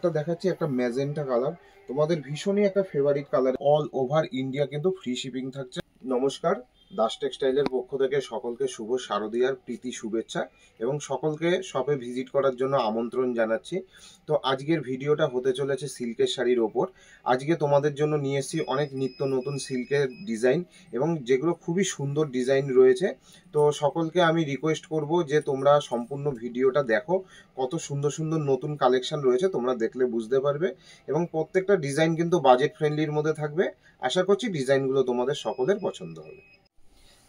কালারটা দেখাচ্ছি একটা ম্যাজেন্টা কালার, তোমাদের ভীষণই একটা favourite colour. All over India কিন্তু ফ্রি শিপিং থাকছে। নমস্কার, দাস টেক্সটাইলের পক্ষ থেকে সকলকে শুভ শারদীয়ার প্রীতি শুভেচ্ছা এবং সকলকে শপে ভিজিট করার জন্য আমন্ত্রণ জানাচ্ছি। তো আজকের ভিডিওটা হতে চলেছে সিল্কের শাড়ির ওপর। আজকে তোমাদের জন্য নিয়ে এসেছি অনেক নিত্য নতুন সিল্কের ডিজাইন এবং যেগুলো খুবই সুন্দর ডিজাইন রয়েছে। তো সকলকে আমি রিকোয়েস্ট করব যে তোমরা সম্পূর্ণ ভিডিওটা দেখো, কত সুন্দর সুন্দর নতুন কালেকশন রয়েছে তোমরা দেখলে বুঝতে পারবে এবং প্রত্যেকটা ডিজাইন কিন্তু বাজেট ফ্রেন্ডলির মধ্যে থাকবে। আশা করছি ডিজাইনগুলো তোমাদের সকলের পছন্দ হবে।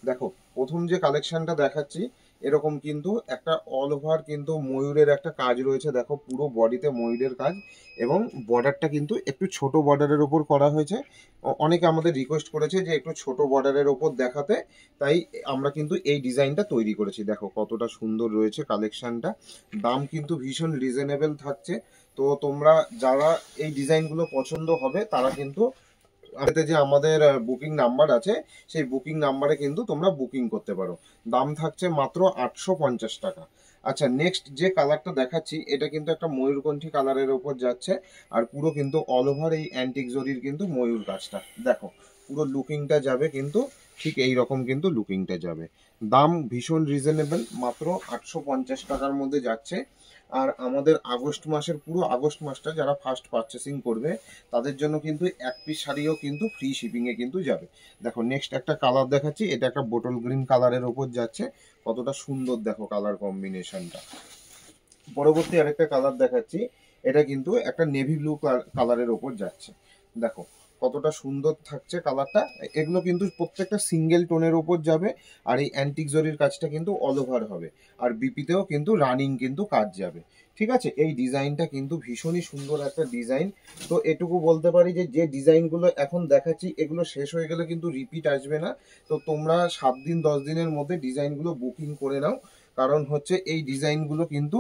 দেখো, প্রথম যে কালেকশনটা দেখাচ্ছি এরকম কিন্তু একটা অল ওভার কিন্তু ময়ূরের একটা কাজ রয়েছে। দেখো, পুরো বডিতে ময়ূরের কাজ এবং বর্ডারটা কিন্তু একটু ছোট বর্ডারের ওপর করা হয়েছে। অনেকে আমাদের রিকোয়েস্ট করেছে যে একটু ছোট বর্ডারের ওপর দেখাতে, তাই আমরা কিন্তু এই ডিজাইনটা তৈরি করেছি। দেখো কতটা সুন্দর রয়েছে কালেকশনটা, দাম কিন্তু ভীষণ রিজনেবল থাকছে। তো তোমরা যারা এই ডিজাইনগুলো পছন্দ হবে তারা কিন্তু যে আমাদের বুকিং নাম্বার আছে সেই বুকিং নাম্বারে কিন্তু তোমরা বুকিং করতে পারো। দাম থাকছে মাত্র 850 টাকা। আচ্ছা, নেক্সট যে কালারটা দেখাচ্ছি এটা কিন্তু একটা ময়ূরকণ্ঠী কালারের ওপর যাচ্ছে আর পুরো কিন্তু অল ওভার এই অ্যান্টিক জরির কিন্তু ময়ূর কাজটা। দেখো পুরো লুকিংটা যাবে কিন্তু ঠিক এই রকম কিন্তু লুকিংটা যাবে। দাম ভীষণ রিজনেবল, মাত্র 850 টাকার মধ্যে যাচ্ছে। আর আমাদের আগস্ট মাসের পুরো আগস্ট মাসটা যারা ফার্স্ট পারচেসিং করবে তাদের জন্য কিন্তু এক পিস শাড়িও কিন্তু ফ্রি শিপিংয়ে কিন্তু যাবে। দেখো নেক্সট একটা কালার দেখাচ্ছি, এটা একটা বোটল গ্রিন কালারের ওপর যাচ্ছে। কতটা সুন্দর দেখো কালার কম্বিনেশনটা। পরবর্তী আরেকটা কালার দেখাচ্ছি, এটা কিন্তু একটা নেভি ব্লু কালারের ওপর যাচ্ছে। দেখো কতটা সুন্দর থাকছে কালারটা। এগুলো কিন্তু প্রত্যেকটা সিঙ্গেল টোনের ওপর যাবে আর এই অ্যান্টিক জরির কাজটা কিন্তু অল ওভার হবে আর বিপিতেও কিন্তু রানিং কিন্তু কাজ যাবে। ঠিক আছে, এই ডিজাইনটা কিন্তু ভীষণই সুন্দর একটা ডিজাইন। তো এটুকু বলতে পারি যে যে ডিজাইনগুলো এখন দেখাচ্ছি এগুলো শেষ হয়ে গেলে কিন্তু রিপিট আসবে না। তো তোমরা 7 দিন 10 দিনের মধ্যে ডিজাইনগুলো বুকিং করে নাও, কারণ হচ্ছে এই ডিজাইনগুলো কিন্তু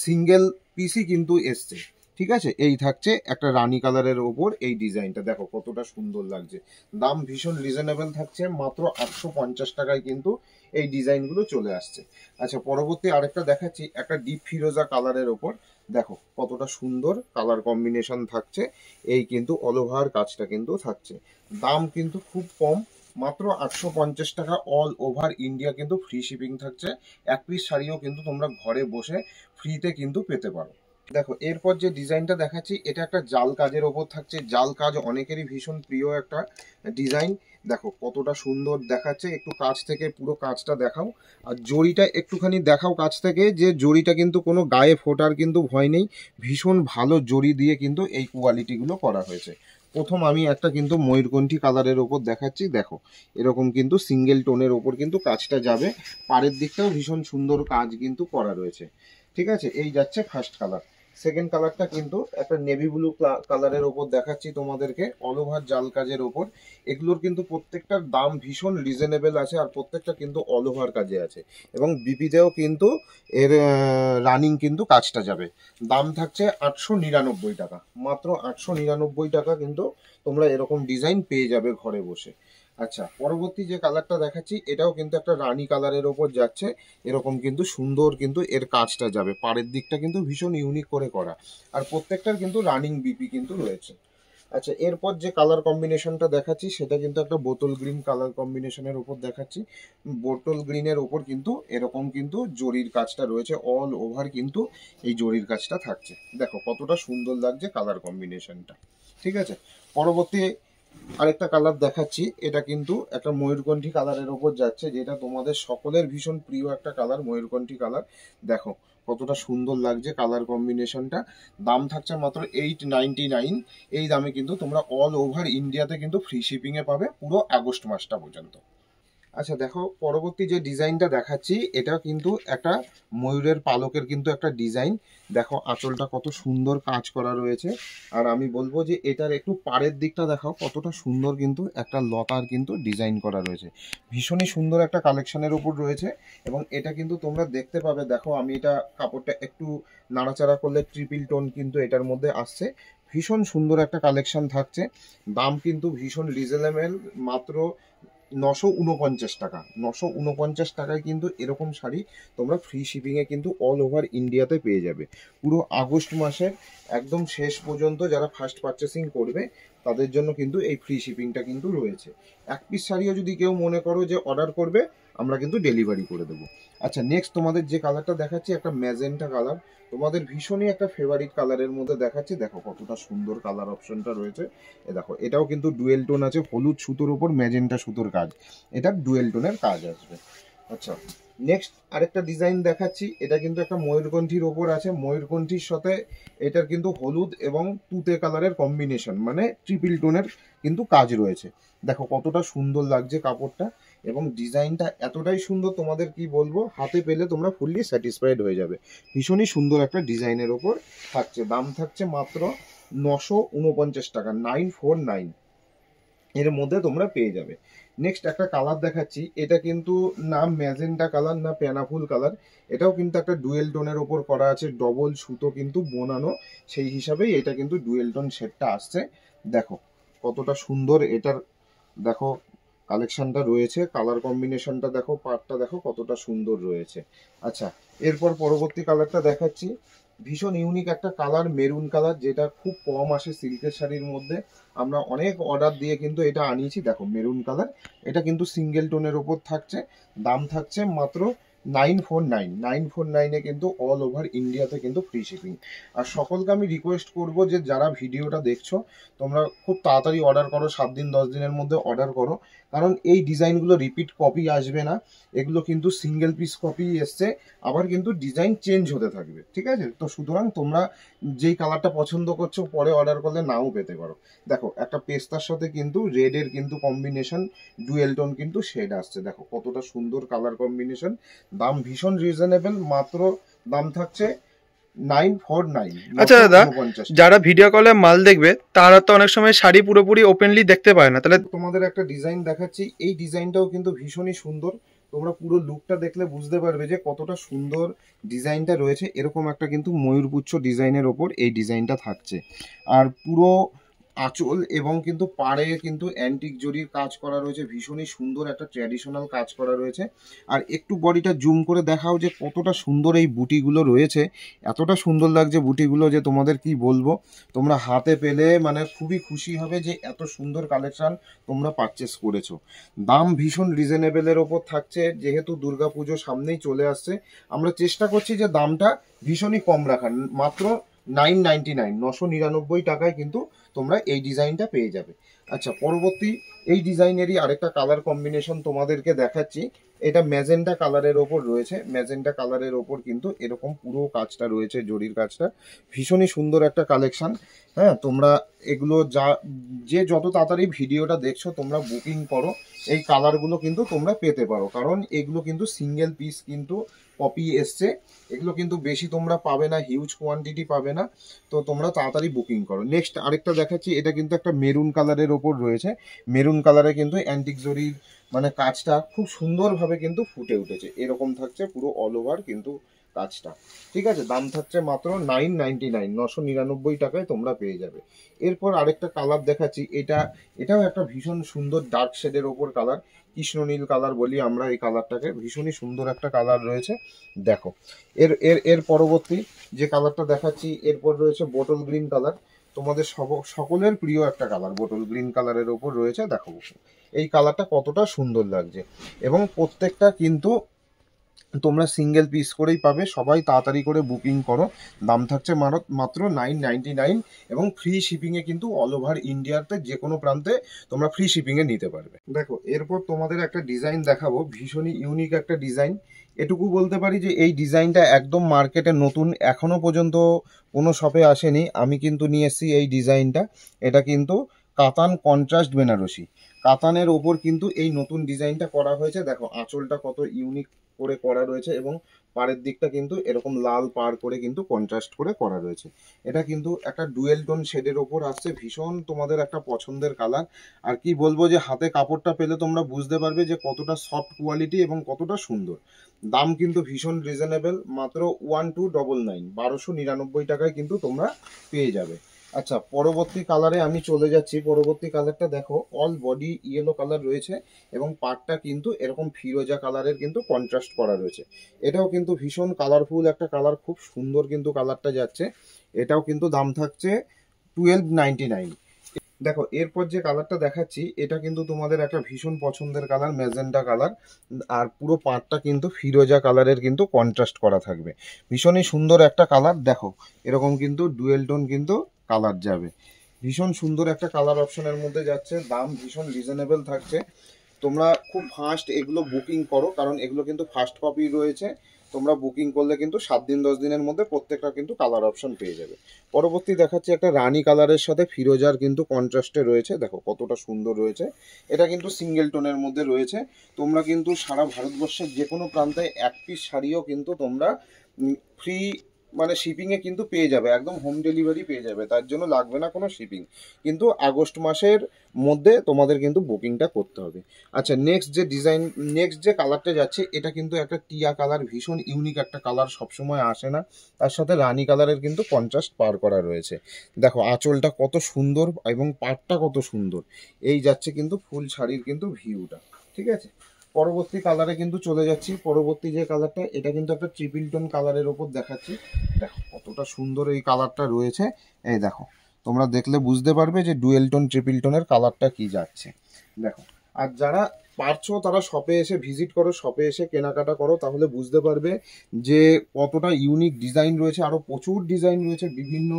সিঙ্গেল পিসই কিন্তু এসছে। ঠিক আছে, এই থাকছে একটা রানী কালারের ওপর এই ডিজাইনটা। দেখো কতটা সুন্দর লাগছে, দাম ভীষণ রিজনেবল থাকছে, মাত্র 850 টাকায় কিন্তু এই ডিজাইনগুলো চলে আসছে। আচ্ছা, পরবর্তী আরেকটা দেখাচ্ছি একটা ডিপ ফিরোজা কালারের ওপর। দেখো কতটা সুন্দর কালার কম্বিনেশন থাকছে, এই কিন্তু অল ওভার কাজটা কিন্তু থাকছে। দাম কিন্তু খুব কম, মাত্র 850 টাকা। অল ওভার ইন্ডিয়া কিন্তু ফ্রি শিপিং থাকছে। এক পিস শাড়িও কিন্তু তোমরা ঘরে বসে ফ্রিতে কিন্তু পেতে পারো। দেখো এরপর যে ডিজাইনটা দেখাচ্ছি এটা একটা জাল কাজের ওপর থাকছে। জাল কাজ অনেকেরই ভীষণ প্রিয় একটা ডিজাইন। দেখো কতটা সুন্দর দেখাচ্ছে, একটু কাছ থেকে পুরো কাজটা দেখাও আর জড়িটা একটুখানি দেখাও কাছ থেকে, যে জড়িটা কিন্তু কোনো গায়ে ফোটার কিন্তু ভয় নেই। ভীষণ ভালো জড়ি দিয়ে কিন্তু এই কোয়ালিটিগুলো করা হয়েছে। প্রথম আমি একটা কিন্তু ময়ূরকণ্ঠী কালারের ওপর দেখাচ্ছি। দেখো এরকম কিন্তু সিঙ্গেল টোনের ওপর কিন্তু কাজটা যাবে, পাড়ের দিকটাও ভীষণ সুন্দর কাজ কিন্তু করা রয়েছে। ঠিক আছে, এই যাচ্ছে ফার্স্ট কালার। সেকেন্ড কালারটা কিন্তু একটা নেভি ব্লু কালারের ওপর দেখাচ্ছি তোমাদেরকে, অল ওভার জাল কাজের ওপর। এগুলোর কিন্তু প্রত্যেকটার দাম ভীষণ রিজনেবল আছে আর প্রত্যেকটা কিন্তু অল ওভার কাজে আছে এবং বিপিতেও কিন্তু এর রানিং কিন্তু কাজটা যাবে। দাম থাকছে 899 টাকা, মাত্র 899 টাকা কিন্তু তোমরা এরকম ডিজাইন পেয়ে যাবে ঘরে বসে। আচ্ছা, পরবর্তী যে কালারটা দেখাচ্ছি এটাও কিন্তু একটা রানী কালারের ওপর যাচ্ছে। এরকম কিন্তু সুন্দর কিন্তু এর কাজটা যাবে, পাড়ের দিকটা কিন্তু ভীষণ ইউনিক করে করা আর প্রত্যেকটার কিন্তু রানিং বিপি কিন্তু রয়েছে। আচ্ছা, এরপর যে কালার কম্বিনেশনটা দেখাচ্ছি সেটা কিন্তু একটা বোতল গ্রিন কালার কম্বিনেশনের উপর দেখাচ্ছি। বোতল গ্রিনের ওপর কিন্তু এরকম কিন্তু জরির কাজটা রয়েছে, অল ওভার কিন্তু এই জরির কাজটা থাকছে। দেখো কতটা সুন্দর লাগছে কালার কম্বিনেশনটা। ঠিক আছে, পরবর্তী আরেকটা কালার দেখাচ্ছি, এটা কিন্তু একটা ময়ূরকণ্ঠী কালারের ওপর যাচ্ছে, যেটা তোমাদের সকলের ভীষণ প্রিয় একটা কালার, ময়ূরকণ্ঠী কালার। দেখো কতটা সুন্দর লাগছে কালার কম্বিনেশনটা। দাম থাকছে মাত্র 899। এই দামে কিন্তু তোমরা অল ওভার ইন্ডিয়াতে কিন্তু ফ্রি শিপিংয়ে পাবে পুরো আগস্ট মাসটা পর্যন্ত। আচ্ছা, দেখো পরবর্তী যে ডিজাইনটা দেখাচ্ছি এটা কিন্তু একটা ময়ূরের পালকের কিন্তু একটা ডিজাইন। দেখো আঁচলটা কত সুন্দর কাজ করা রয়েছে আর আমি বলবো যে এটার একটু পাড়ের দিকটা দেখাও, কতটা সুন্দর কিন্তু একটা লতার কিন্তু ডিজাইন করা রয়েছে। ভীষণই সুন্দর একটা কালেকশনের উপর রয়েছে এবং এটা কিন্তু তোমরা দেখতে পাবে। দেখো আমি এটা কাপড়টা একটু নাড়াচাড়া করলে ট্রিপল টোন কিন্তু এটার মধ্যে আসছে। ভীষণ সুন্দর একটা কালেকশন থাকছে, দাম কিন্তু ভীষণ রিজনেবল, মাত্র 949 টাকা। 949 টাকায় কিন্তু এরকম শাড়ি তোমরা ফ্রি শিপিংয়ে কিন্তু অল ওভার ইন্ডিয়াতে পেয়ে যাবে। পুরো আগস্ট মাসের একদম শেষ পর্যন্ত যারা ফার্স্ট পারচেসিং করবে তাদের জন্য কিন্তু এই ফ্রি শিপিংটা কিন্তু রয়েছে। এক পিস শাড়িও যদি কেউ মনে করো যে অর্ডার করবে, আমরা কিন্তু ডেলিভারি করে দেবো। আচ্ছা, নেক্সট তোমাদের যে কালারটা দেখাচ্ছি একটা ম্যাজেন্টা কালার, তোমাদের ভীষণই একটা ফেভারিট কালারের মধ্যে দেখাচ্ছি। দেখো কতটা সুন্দর কালার অপশনটা রয়েছে। দেখো এটাও কিন্তু ডুয়েল টোন আছে, হলুদ সুতোর উপর ম্যাজেন্টা সুতোর কাজ, এটা ডুয়েল টোনের কাজ আসবে। আচ্ছা, নেক্সট আরেকটা ডিজাইন দেখাচ্ছি। এটা কিন্তু একটা ময়ূরকণ্ঠীর ওপর আছে, ময়ূরকণ্ঠীর সাথে এটার কিন্তু হলুদ এবং তুতে কালারের কম্বিনেশন, মানে ট্রিপল টোনের কিন্তু কাজ রয়েছে। দেখো কতটা সুন্দর লাগছে কাপড়টা, এবং ডিজাইনটা এতটাই সুন্দর, তোমাদের কি বলবো, হাতে পেলে তোমরা ফুললি স্যাটিসফাইড হয়ে যাবে। ভীষণই সুন্দর একটা ডিজাইনের ওপর থাকছে। দাম থাকছে মাত্র 949 টাকা, 949 এর মধ্যে তোমরা পেয়ে যাবে। নেক্সট একটা কালার দেখাচ্ছি। এটা কিন্তু না ম্যাজেন্টা কালার না প্যানাফুল কালার, এটাও কিন্তু একটা ডুয়েল টোনের ওপর করা আছে, ডবল সুতো কিন্তু বোনানো, সেই হিসাবেই এটা কিন্তু ডুয়েল টোন শেডটা আসছে। দেখো কতটা সুন্দর এটার, দেখো কালেকশনটা রয়েছে, কালার কম্বিনেশনটা দেখো, পার্টটা দেখো কতটা সুন্দর রয়েছে। আচ্ছা, এরপর পরবর্তী কালারটা দেখাচ্ছি। ভীষণ ইউনিক একটা কালার, মেরুন কালার, যেটা খুব কম আসে সিল্কের শাড়ির মধ্যে। আমরা অনেক অর্ডার দিয়ে কিন্তু এটা আনিয়েছি। দেখো মেরুন কালার, এটা কিন্তু সিঙ্গেল টোনের ওপর থাকছে। দাম থাকছে মাত্র 949। 949-এ কিন্তু অল ওভার ইন্ডিয়াতে কিন্তু ফ্রি শিপিং। আর সকলকে আমি রিকোয়েস্ট করব যে যারা ভিডিওটা দেখছো তোমরা খুব তাড়াতাড়ি অর্ডার করো, 7 দিন 10 দিনের মধ্যে অর্ডার করো, কারণ এই ডিজাইনগুলো রিপিট কপি আসবে না, এগুলো কিন্তু সিঙ্গেল পিস কপি এসছে, আবার কিন্তু ডিজাইন চেঞ্জ হতে থাকবে। ঠিক আছে, তো সুতরাং তোমরা যেই কালারটা পছন্দ করছো পরে অর্ডার করলে নাও পেতে পারো। দেখো একটা পেস্তার সাথে কিন্তু রেডের কিন্তু কম্বিনেশন, ডুয়েল টোন কিন্তু শেড আসছে। দেখো কতটা সুন্দর কালার কম্বিনেশন। দাম ভীষণ রিজনেবল, মাত্র দাম থাকছে 949। আচ্ছা দাদা, যারা ভিডিও কলে মাল দেখবে তারা তো অনেক সময় শাড়ি পুরোপুরি ওপেনলি দেখতে পায় না, তাহলে তোমাদের একটা ডিজাইন দেখাচ্ছি। এই ডিজাইনটাও কিন্তু ভীষণই সুন্দর, তোমরা পুরো লুকটা দেখলে বুঝতে পারবে যে কতটা সুন্দর ডিজাইনটা রয়েছে। এরকম একটা কিন্তু ময়ূরপুচ্ছ ডিজাইনের ওপর এই ডিজাইনটা থাকছে, আর পুরো আঁচল এবং কিন্তু পাড়ে কিন্তু অ্যান্টিক জরির কাজ করা রয়েছে, ভীষণই সুন্দর একটা ট্র্যাডিশনাল কাজ করা রয়েছে। আর একটু বডিটা জুম করে দেখাও যে কতটা সুন্দর এই বুটিগুলো রয়েছে, এতটা সুন্দর লাগছে বুটিগুলো যে তোমাদের কি বলবো, তোমরা হাতে পেলে মানে খুবই খুশি হবে যে এত সুন্দর কালেকশন তোমরা পারচেস করেছো। দাম ভীষণ রিজনেবলের ওপর থাকছে, যেহেতু দুর্গাপুজো সামনেই চলে আসছে আমরা চেষ্টা করছি যে দামটা ভীষণই কম রাখার, মাত্র 999, 999 টাকায় কিন্তু তোমরা এই ডিজাইনটা পেয়ে যাবে। আচ্ছা, পরবর্তী এই ডিজাইনেরই আরেকটা কালার কম্বিনেশন তোমাদেরকে দেখাচ্ছি। এটা ম্যাজেন্টা কালারের ওপর রয়েছে, ম্যাজেন্টা কালারের ওপর কিন্তু এরকম পুরো কাজটা রয়েছে, জরির কাজটা, ভীষণই সুন্দর একটা কালেকশন। হ্যাঁ, তোমরা এগুলো যে যত তাড়াতাড়ি ভিডিওটা দেখছো তোমরা বুকিং করো, এই কালারগুলো কিন্তু তোমরা পেতে পারো, কারণ এগুলো কিন্তু সিঙ্গেল পিস কিন্তু কপি এসছে, এগুলো কিন্তু বেশি তোমরা পাবে না, হিউজ কোয়ান্টিটি পাবে না, তো তোমরা তাড়াতাড়ি বুকিং করো। নেক্সট আরেকটা দেখাচ্ছি। এটা কিন্তু একটা মেরুন কালারের ওপর রয়েছে, মেরুন কালারে কিন্তু অ্যান্টিক জরির মানে কাজটা খুব সুন্দরভাবে কিন্তু ফুটে উঠেছে, এরকম থাকছে পুরো অল ওভার কিন্তু কাজটা। ঠিক আছে, দাম থাকছে মাত্র 999, 999 টাকায় তোমরা পেয়ে যাবে। এরপর আরেকটা কালার দেখাচ্ছি। এটাও একটা ভীষণ সুন্দর ডার্ক শেডের ওপর কালার, কৃষ্ণনীল কালার বলি আমরা এই কালারটাকে, ভীষণই সুন্দর একটা কালার রয়েছে। দেখো এর এর এর পরবর্তী যে কালারটা দেখাচ্ছি, এরপর রয়েছে বোটল গ্রিন কালার, তোমাদের সকলের প্রিয় একটা কালার, বোটল গ্রিন কালারের ওপর রয়েছে। দেখো এই কালারটা কতটা সুন্দর লাগছে, এবং প্রত্যেকটা কিন্তু তোমরা সিঙ্গেল পিস করেই পাবে, সবাই তাড়াতাড়ি করে বুকিং করো। দাম থাকছে মাত্র 999, এবং ফ্রি শিপিংয়ে কিন্তু অল ওভার ইন্ডিয়াতে যে কোনো প্রান্তে তোমরা ফ্রি শিপিংয়ে নিতে পারবে। দেখো এরপর তোমাদের একটা ডিজাইন দেখাবো, ভীষণই ইউনিক একটা ডিজাইন। এটুকু বলতে পারি যে এই ডিজাইনটা একদম মার্কেটে নতুন, এখনো পর্যন্ত কোনো শপে আসেনি, আমি কিন্তু নিয়ে এসেছি এই ডিজাইনটা। এটা কিন্তু কাতান কন্ট্রাস্ট বেনারসি, কাতানের ওপর কিন্তু এই নতুন ডিজাইনটা করা হয়েছে। দেখো আঁচলটা কত ইউনিক করে করা রয়েছে, এবং পাড়ের দিকটা কিন্তু এরকম লাল পাড় করে কিন্তু কন্ট্রাস্ট করে করা রয়েছে। এটা কিন্তু একটা ডুয়েল টোন শেডের ওপর আসছে, ভীষণ তোমাদের একটা পছন্দের কালার। আর কি বলবো যে হাতে কাপড়টা পেলে তোমরা বুঝতে পারবে যে কতটা সফট কোয়ালিটি এবং কতটা সুন্দর। দাম কিন্তু ভীষণ রিজনেবল, মাত্র 1299, 1299 টাকায় কিন্তু তোমরা পেয়ে যাবে। আচ্ছা, পরবর্তী কালারে আমি চলে যাচ্ছি। পরবর্তী কালারটা দেখো, অল বডি ইয়েলো কালার রয়েছে এবং পাড়টা কিন্তু এরকম ফিরোজা কালারের কিন্তু কন্ট্রাস্ট করা রয়েছে। এটাও কিন্তু ভীষণ কালারফুল একটা কালার, খুব সুন্দর কিন্তু কালারটা যাচ্ছে। এটাও কিন্তু দাম থাকছে 1299। দেখো এরপর যে কালারটা দেখাচ্ছি এটা কিন্তু তোমাদের একটা ভীষণ পছন্দের কালার, ম্যাজেন্টা কালার। আর পুরো পাড়টা কিন্তু ফিরোজা কালারের কিন্তু কন্ট্রাস্ট করা থাকবে। ভীষণই সুন্দর একটা কালার। দেখো এরকম কিন্তু ডুয়েল টোন কিন্তু কালার যাবে। ভীষণ সুন্দর একটা কালার অপশনের মধ্যে যাচ্ছে। দাম ভীষণ রিজনেবল থাকছে। তোমরা খুব ফাস্ট এগুলো বুকিং করো, কারণ এগুলো কিন্তু ফার্স্ট কপি রয়েছে। তোমরা বুকিং করলে কিন্তু 7 দিন 10 দিনের মধ্যে প্রত্যেকটা কিন্তু কালার অপশন পেয়ে যাবে। পরবর্তী দেখাচ্ছি একটা রানী কালারের সাথে ফিরোজার কিন্তু কন্ট্রাস্টে রয়েছে। দেখো কতটা সুন্দর রয়েছে। এটা কিন্তু সিঙ্গেল টোনের মধ্যে রয়েছে। তোমরা কিন্তু সারা ভারতবর্ষের যে কোনো প্রান্তে এক পিস শাড়িও কিন্তু তোমরা ফ্রি মানে শিপিংয়ে কিন্তু পেয়ে যাবে, একদম হোম ডেলিভারি পেয়ে যাবে। তার জন্য লাগবে না কোনো শিপিং। কিন্তু আগস্ট মাসের মধ্যে তোমাদের কিন্তু বুকিংটা করতে হবে। আচ্ছা, নেক্সট যে কালারটা যাচ্ছে এটা কিন্তু একটা টিয়া কালার, ভীষণ ইউনিক একটা কালার, সবসময় আসে না। তার সাথে রানী কালারের কিন্তু কন্ট্রাস্ট পার করা রয়েছে। দেখো আঁচলটা কত সুন্দর এবং পাড়টা কত সুন্দর। এই যাচ্ছে কিন্তু ফুল শাড়ির কিন্তু ভিউটা। ঠিক আছে, পরবর্তী কালারে কিন্তু চলে যাচ্ছি। পরবর্তী যে কালারটা এটা কিন্তু একটা ট্রিপল টোন কালারের ওপর দেখাচ্ছি। দেখো কতটা সুন্দর এই কালারটা রয়েছে। এই দেখো, তোমরা দেখলে বুঝতে পারবে যে ডুয়েল টোন ট্রিপল টোনের কালারটা কি যাচ্ছে। দেখো, আর যারা পারছো তারা শপে এসে ভিজিট করো, শপে এসে কেনাকাটা করো, তাহলে বুঝতে পারবে যে কতটা ইউনিক ডিজাইন রয়েছে। আরো প্রচুর ডিজাইন রয়েছে বিভিন্ন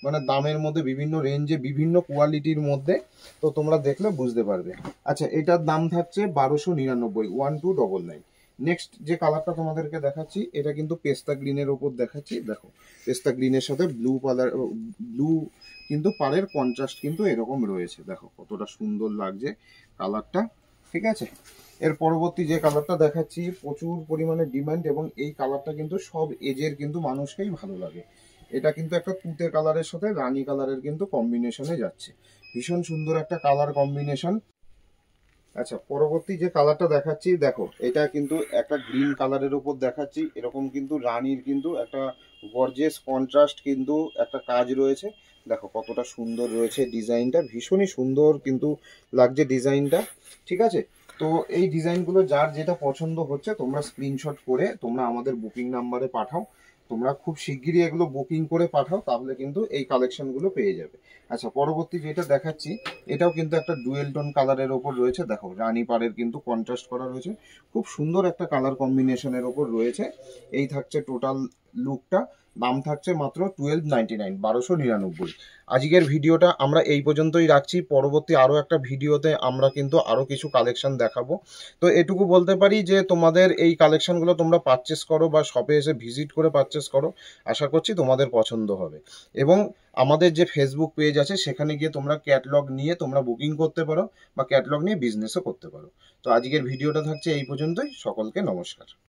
মানে দামের মধ্যে, বিভিন্ন রেঞ্জে, বিভিন্ন কোয়ালিটির মধ্যে। তো তোমরা দেখলে বুঝতে পারবে। আচ্ছা, এটার দাম থাকছে 1299, 1299। নেক্সট যে কালারটা তোমাদেরকে দেখাচ্ছি এটা কিন্তু পেস্তা গ্রিনের ওপর দেখাচ্ছি। দেখো পেস্তা গ্রিনের সাথে ব্লু কিন্তু পাড়ের কন্ট্রাস্ট কিন্তু এরকম রয়েছে। দেখো কতটা সুন্দর লাগছে কালারটা। ঠিক আছে, এর পরবর্তী যে কালারটা দেখাচ্ছি প্রচুর পরিমাণে ডিমান্ড এবং এই কালারটা কিন্তু সব এজের কিন্তু মানুষকেই ভালো লাগে। এটা কিন্তু একটা তুতে কালারের সাথে রানী কালারের কিন্তু কম্বিনেশনে যাচ্ছে। ভীষণ সুন্দর একটা কালার কম্বিনেশন। আচ্ছা, পরবর্তী যে কালারটা দেখাচ্ছি দেখো এটা কিন্তু একটা গ্রিন কালারের উপর দেখাচ্ছি। এরকম কিন্তু রানীর কিন্তু একটা গর্জিয়াস কন্ট্রাস্ট কিন্তু একটা কাজ রয়েছে। দেখো কতটা সুন্দর রয়েছে ডিজাইনটা, ভীষণই সুন্দর কিন্তু লাগছে ডিজাইনটা। ঠিক আছে, তো এই ডিজাইনগুলো যার যেটা পছন্দ হচ্ছে তোমরা স্ক্রিনশট করে তোমরা আমাদের বুকিং নাম্বারে পাঠাও। তোমরা খুব শিগগিরই এগুলো বুকিং করে পাঠাও, তাহলে কিন্তু এই কালেকশনগুলো পেয়ে যাবে। আচ্ছা, পরবর্তী যেটা দেখাচ্ছি এটাও কিন্তু একটা ডুয়েল টোন কালারের ওপর রয়েছে। দেখো রানী পাড়ের কিন্তু কন্ট্রাস্ট করা রয়েছে, খুব সুন্দর একটা কালার কম্বিনেশনের ওপর রয়েছে। এই থাকছে টোটাল লুকটা। দাম থাকছে মাত্র 1299, 1299। আজকের ভিডিওটা আমরা এই পর্যন্তই রাখছি। পরবর্তী আরও একটা ভিডিওতে আমরা কিন্তু আরও কিছু কালেকশন দেখাবো। তো এটুকু বলতে পারি যে তোমাদের এই কালেকশনগুলো তোমরা পারচেস করো বা শপে এসে ভিজিট করে পারচেস করো। আশা করছি তোমাদের পছন্দ হবে। এবং আমাদের যে ফেসবুক পেজ আছে সেখানে গিয়ে তোমরা ক্যাটলগ নিয়ে তোমরা বুকিং করতে পারো বা ক্যাটলগ নিয়ে বিজনেসও করতে পারো। তো আজকের ভিডিওটা থাকছে এই পর্যন্তই। সকলকে নমস্কার।